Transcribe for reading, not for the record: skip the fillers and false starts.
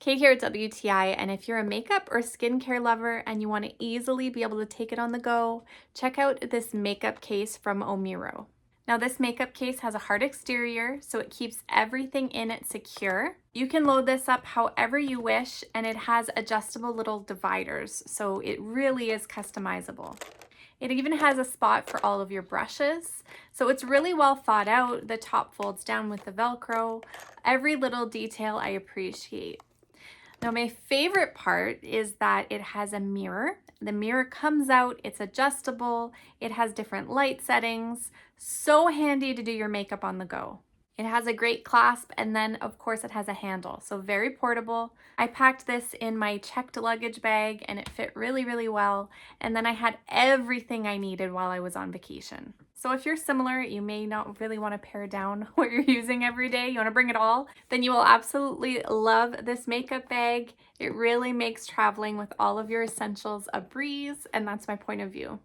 Kate here at WTI, and if you're a makeup or skincare lover and you want to easily be able to take it on the go, check out this makeup case from OMIRO. Now this makeup case has a hard exterior, so it keeps everything in it secure. You can load this up however you wish, and it has adjustable little dividers, so it really is customizable. It even has a spot for all of your brushes, so it's really well thought out. The top folds down with the Velcro. Every little detail I appreciate. Now my favorite part is that it has a mirror. The mirror comes out, it's adjustable, it has different light settings. So handy to do your makeup on the go. It has a great clasp, and then of course it has a handle, so very portable. I packed this in my checked luggage bag and it fit really well, and then I had everything I needed while I was on vacation. So if you're similar, you may not really want to pare down what you're using every day, you want to bring it all, then you will absolutely love this makeup bag. It really makes traveling with all of your essentials a breeze, and that's my point of view.